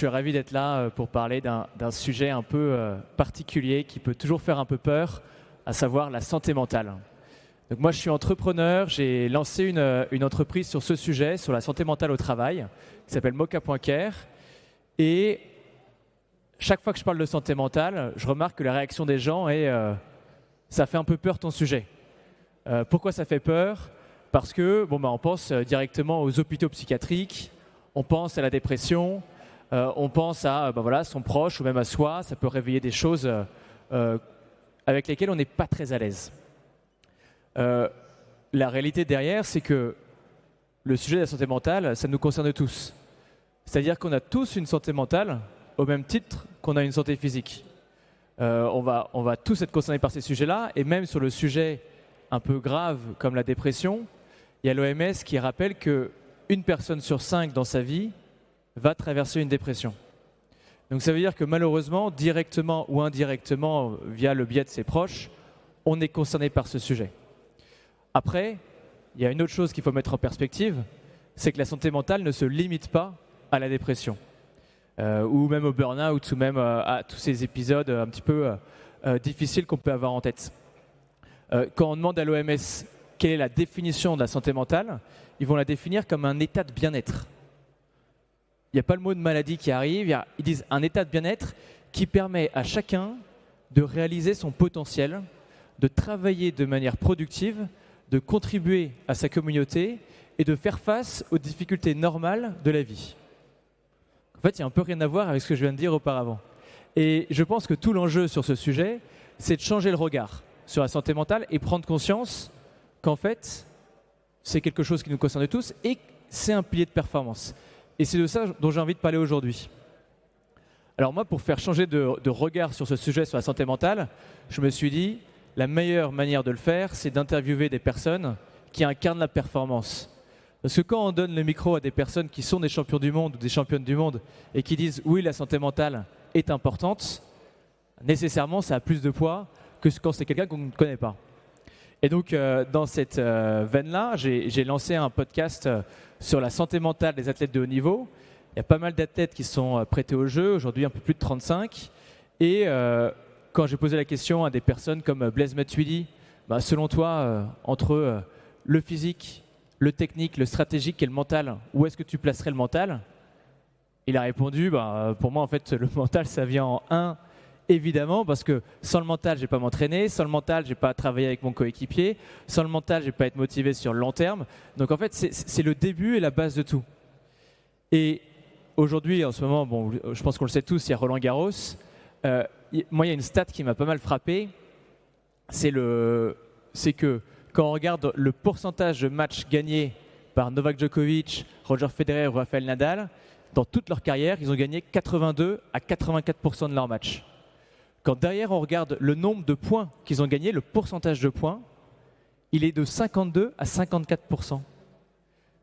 suis ravi d'être là pour parler d'un sujet un peu particulier qui peut toujours faire un peu peur, à savoir la santé mentale. Donc moi, je suis entrepreneur, j'ai lancé une entreprise sur ce sujet, sur la santé mentale au travail, qui s'appelle Mocha.care. Et chaque fois que je parle de santé mentale, je remarque que la réaction des gens est ça fait un peu peur ton sujet. Pourquoi ça fait peur ? Parce que on pense directement aux hôpitaux psychiatriques, on pense à la dépression, on pense à son proche ou même à soi. Ça peut réveiller des choses avec lesquelles on n'est pas très à l'aise. La réalité derrière, c'est que le sujet de la santé mentale, ça nous concerne tous. C'est-à-dire qu'on a tous une santé mentale au même titre qu'on a une santé physique. On va tous être concernés par ces sujets-là, et même sur le sujet un peu grave comme la dépression, il y a l'OMS qui rappelle qu'une personne sur 5 dans sa vie va traverser une dépression. Donc ça veut dire que malheureusement, directement ou indirectement, via le biais de ses proches, on est concerné par ce sujet. Après, il y a une autre chose qu'il faut mettre en perspective, c'est que la santé mentale ne se limite pas à la dépression, ou même au burn-out, ou même à tous ces épisodes un petit peu difficiles qu'on peut avoir en tête. Quand on demande à l'OMS quelle est la définition de la santé mentale, ils vont la définir comme un état de bien-être. Il n'y a pas le mot de maladie qui arrive, ils disent un état de bien-être qui permet à chacun de réaliser son potentiel, de travailler de manière productive, de contribuer à sa communauté et de faire face aux difficultés normales de la vie. En fait, il y a un peu rien à voir avec ce que je viens de dire auparavant. Et je pense que tout l'enjeu sur ce sujet, c'est de changer le regard sur la santé mentale et prendre conscience qu'en fait, c'est quelque chose qui nous concerne tous et c'est un pilier de performance. Et c'est de ça dont j'ai envie de parler aujourd'hui. Alors moi, pour faire changer de regard sur ce sujet, sur la santé mentale, je me suis dit, la meilleure manière de le faire, c'est d'interviewer des personnes qui incarnent la performance. Parce que quand on donne le micro à des personnes qui sont des champions du monde ou des championnes du monde et qui disent « oui, la santé mentale est importante », nécessairement, ça a plus de poids que quand c'est quelqu'un qu'on ne connaît pas. Et donc, dans cette veine-là, j'ai lancé un podcast sur la santé mentale des athlètes de haut niveau. Il y a pas mal d'athlètes qui sont prêtés au jeu, aujourd'hui un peu plus de 35. Et quand j'ai posé la question à des personnes comme Blaise Matuidi, selon toi, entre le physique, le technique, le stratégique et le mental, où est-ce que tu placerais le mental ? Il a répondu, pour moi, en fait, le mental, ça vient en 1. Évidemment, parce que sans le mental, je ne vais pas m'entraîner, sans le mental, je ne vais pas travailler avec mon coéquipier, sans le mental, je ne vais pas être motivé sur le long terme. Donc en fait, c'est le début et la base de tout. Et aujourd'hui, en ce moment, je pense qu'on le sait tous, il y a Roland Garros. Moi, il y a une stat qui m'a pas mal frappé, c'est que quand on regarde le pourcentage de matchs gagnés par Novak Djokovic, Roger Federer ou Rafael Nadal, dans toute leur carrière, ils ont gagné 82 à 84% de leurs matchs. Quand derrière on regarde le nombre de points qu'ils ont gagnés, le pourcentage de points, il est de 52 à 54%.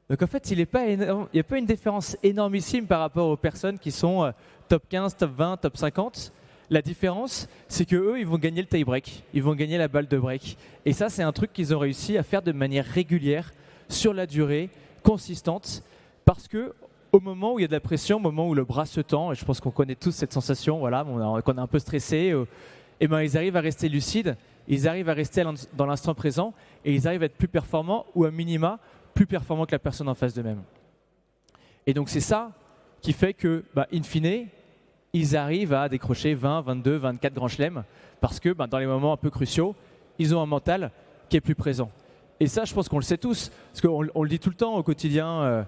Donc en fait, il n'y a pas une différence énormissime par rapport aux personnes qui sont top 15, top 20, top 50. La différence, c'est qu'eux, ils vont gagner le tie-break, ils vont gagner la balle de break. Et ça, c'est un truc qu'ils ont réussi à faire de manière régulière, sur la durée, consistante, parce que au moment où il y a de la pression, au moment où le bras se tend, et je pense qu'on connaît tous cette sensation, qu'on est un peu stressé, ils arrivent à rester lucides, ils arrivent à rester dans l'instant présent, et ils arrivent à être plus performants, ou à minima, plus performants que la personne en face d'eux-mêmes. Et donc c'est ça qui fait que, in fine, ils arrivent à décrocher 20, 22, 24 grands chelems, parce que dans les moments un peu cruciaux, ils ont un mental qui est plus présent. Et ça, je pense qu'on le sait tous, parce qu'on le dit tout le temps au quotidien,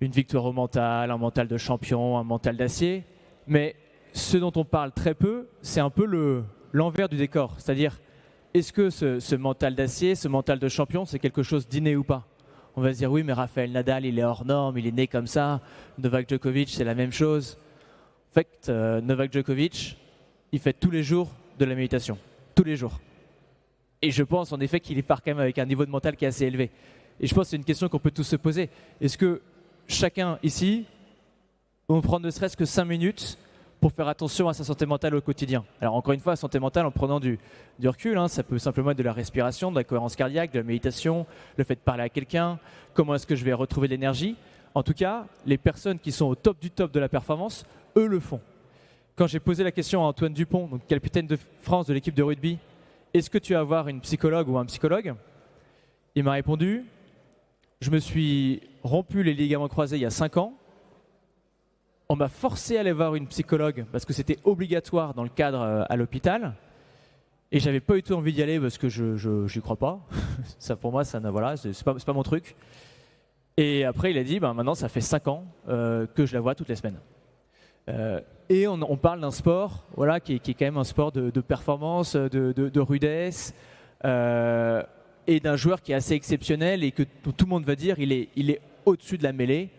une victoire au mental, un mental de champion, un mental d'acier. Mais ce dont on parle très peu, c'est un peu l'envers du décor. C'est-à-dire, est-ce que ce mental d'acier, ce mental de champion, c'est quelque chose d'inné ou pas ? On va se dire, oui, mais Rafael Nadal, il est hors norme, il est né comme ça. Novak Djokovic, c'est la même chose. En fait, Novak Djokovic, il fait tous les jours de la méditation. Tous les jours. Et je pense en effet qu'il part quand même avec un niveau de mental qui est assez élevé. Et je pense que c'est une question qu'on peut tous se poser. Est-ce que chacun ici, on prend ne serait-ce que 5 minutes pour faire attention à sa santé mentale au quotidien. Alors encore une fois, santé mentale en prenant du recul, ça peut simplement être de la respiration, de la cohérence cardiaque, de la méditation, le fait de parler à quelqu'un, comment est-ce que je vais retrouver de l'énergie. En tout cas, les personnes qui sont au top du top de la performance, eux le font. Quand j'ai posé la question à Antoine Dupont, donc capitaine de France de l'équipe de rugby, est-ce que tu vas voir une psychologue ou un psychologue? Il m'a répondu, je me suis rompu les ligaments croisés il y a 5 ans. On m'a forcé à aller voir une psychologue parce que c'était obligatoire dans le cadre à l'hôpital. Et j'avais pas du tout envie d'y aller parce que je n'y crois pas. Ça, pour moi, voilà, c'est pas mon truc. Et après, il a dit, maintenant, ça fait 5 ans que je la vois toutes les semaines. Et on parle d'un sport voilà, qui est quand même un sport de performance, de rudesse, et d'un joueur qui est assez exceptionnel et que tout le monde va dire il est au-dessus de la mêlée.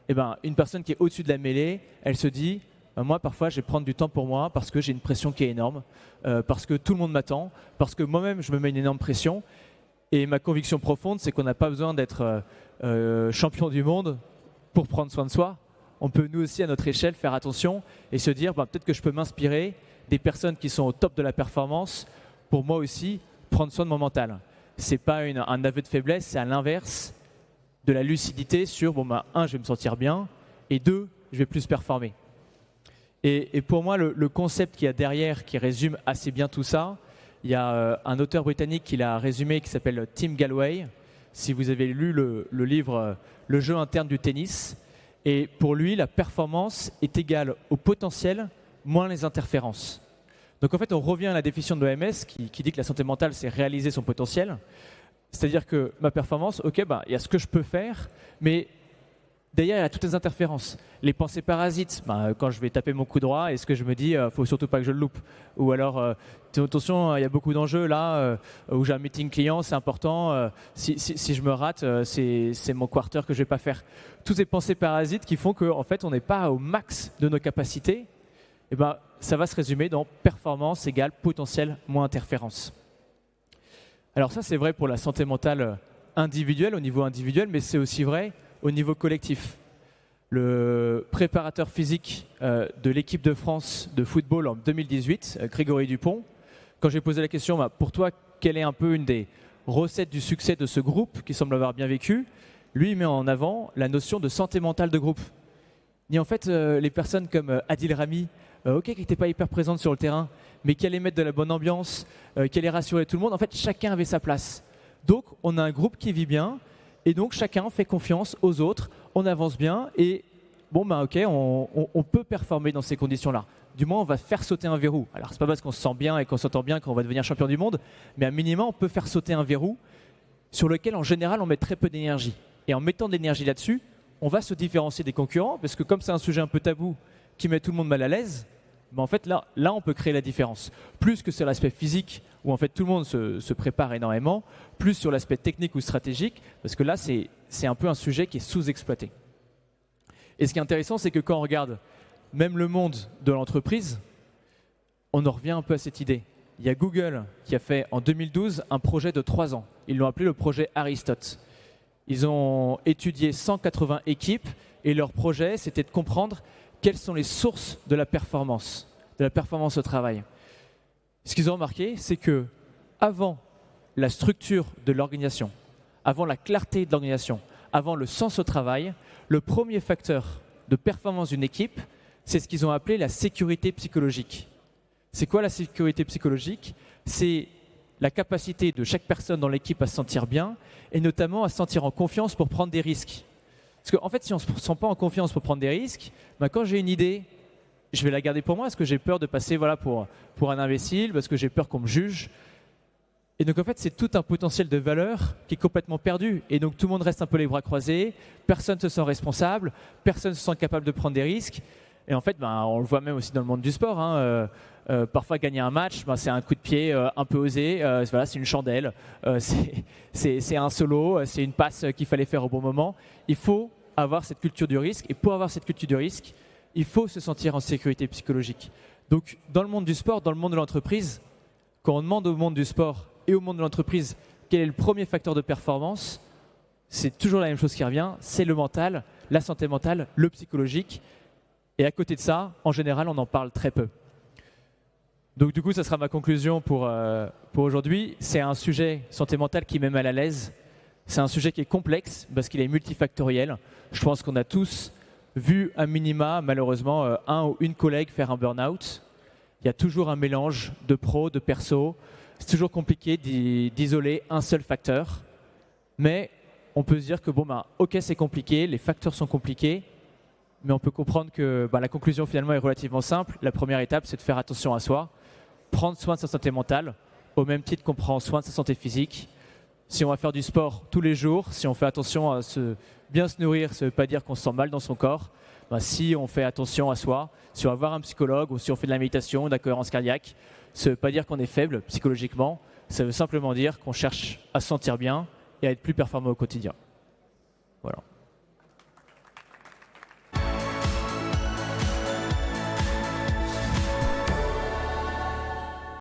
Et une personne qui est au-dessus de la mêlée, elle se dit moi, parfois, je vais prendre du temps pour moi parce que j'ai une pression qui est énorme, parce que tout le monde m'attend, parce que moi-même, je me mets une énorme pression. Et ma conviction profonde, c'est qu'on n'a pas besoin d'être champion du monde pour prendre soin de soi. On peut nous aussi à notre échelle faire attention et se dire peut-être que je peux m'inspirer des personnes qui sont au top de la performance pour moi aussi prendre soin de mon mental. Ce n'est pas un aveu de faiblesse, c'est à l'inverse de la lucidité sur un, je vais me sentir bien et 2, je vais plus performer. Et pour moi, le concept qu'il y a derrière qui résume assez bien tout ça, il y a un auteur britannique qui l'a résumé qui s'appelle Tim Gallwey. Si vous avez lu le livre Le jeu interne du tennis, et pour lui, la performance est égale au potentiel moins les interférences. Donc en fait, on revient à la définition de l'OMS qui dit que la santé mentale, c'est réaliser son potentiel. C'est-à-dire que ma performance, il y a ce que je peux faire, mais derrière, il y a toutes les interférences. Les pensées parasites, quand je vais taper mon coup droit, est-ce que je me dis, faut surtout pas que je le loupe? Ou alors, attention, il y a beaucoup d'enjeux là, où j'ai un meeting client, c'est important, si je me rate, c'est mon quarter que je vais pas faire. Toutes ces pensées parasites qui font qu'en fait, on n'est pas au max de nos capacités, ça va se résumer dans performance égale potentiel moins interférence. Alors ça, c'est vrai pour la santé mentale individuelle, au niveau individuel, mais c'est aussi vrai au niveau collectif. Le préparateur physique de l'équipe de France de football en 2018, Grégory Dupont, quand j'ai posé la question, pour toi, quelle est un peu une des recettes du succès de ce groupe qui semble avoir bien vécu, lui, il met en avant la notion de santé mentale de groupe. Il dit en fait, les personnes comme Adil Rami, qui n'étaient pas hyper présentes sur le terrain, mais qui allaient mettre de la bonne ambiance, qui allaient rassurer tout le monde, en fait, chacun avait sa place. Donc, on a un groupe qui vit bien, et donc chacun fait confiance aux autres, on avance bien, et on peut performer dans ces conditions-là. Du moins, on va faire sauter un verrou. Alors, c'est pas parce qu'on se sent bien et qu'on s'entend bien qu'on va devenir champion du monde, mais à minima, on peut faire sauter un verrou sur lequel, en général, on met très peu d'énergie. Et en mettant de l'énergie là-dessus, on va se différencier des concurrents, parce que comme c'est un sujet un peu tabou qui met tout le monde mal à l'aise, en fait, là, on peut créer la différence. Plus que sur l'aspect physique, où en fait tout le monde se prépare énormément, plus sur l'aspect technique ou stratégique, parce que là, c'est un peu un sujet qui est sous-exploité. Et ce qui est intéressant, c'est que quand on regarde même le monde de l'entreprise, on en revient un peu à cette idée. Il y a Google qui a fait en 2012 un projet de 3 ans. Ils l'ont appelé le projet Aristote. Ils ont étudié 180 équipes et leur projet, c'était de comprendre quelles sont les sources de la performance au travail. Ce qu'ils ont remarqué, c'est que avant la structure de l'organisation, avant la clarté de l'organisation, avant le sens au travail, le premier facteur de performance d'une équipe, c'est ce qu'ils ont appelé la sécurité psychologique. C'est quoi la sécurité psychologique? C'est la capacité de chaque personne dans l'équipe à se sentir bien et notamment à se sentir en confiance pour prendre des risques. Parce qu'en fait, si on ne se sent pas en confiance pour prendre des risques, quand j'ai une idée, je vais la garder pour moi parce que j'ai peur de passer pour un imbécile, parce que j'ai peur qu'on me juge. Et donc en fait, c'est tout un potentiel de valeur qui est complètement perdu. Et donc tout le monde reste un peu les bras croisés, personne ne se sent responsable, personne ne se sent capable de prendre des risques. Et en fait, on le voit même aussi dans le monde du sport. Parfois, gagner un match, c'est un coup de pied un peu osé, c'est une chandelle, c'est un solo, c'est une passe qu'il fallait faire au bon moment. Il faut avoir cette culture du risque. Et pour avoir cette culture du risque, il faut se sentir en sécurité psychologique. Donc, dans le monde du sport, dans le monde de l'entreprise, quand on demande au monde du sport et au monde de l'entreprise quel est le premier facteur de performance, c'est toujours la même chose qui revient, c'est le mental, la santé mentale, le psychologique. Et à côté de ça, en général, on en parle très peu. Donc du coup, ça sera ma conclusion pour aujourd'hui. C'est un sujet santé mentale qui met mal à l'aise C'est un sujet qui est complexe parce qu'il est multifactoriel. Je pense qu'on a tous vu à minima, malheureusement, un ou une collègue faire un burn-out. Il y a toujours un mélange de pro, de perso. C'est toujours compliqué d'isoler un seul facteur. Mais on peut se dire que ok, c'est compliqué, les facteurs sont compliqués, mais on peut comprendre que la conclusion finalement est relativement simple. La première étape, c'est de faire attention à soi, prendre soin de sa santé mentale, au même titre qu'on prend soin de sa santé physique. Si on va faire du sport tous les jours, si on fait attention à bien se nourrir, ça ne veut pas dire qu'on se sent mal dans son corps. Si on fait attention à soi, si on va voir un psychologue ou si on fait de la méditation ou de la cohérence cardiaque, ça ne veut pas dire qu'on est faible psychologiquement, ça veut simplement dire qu'on cherche à se sentir bien et à être plus performant au quotidien. Voilà.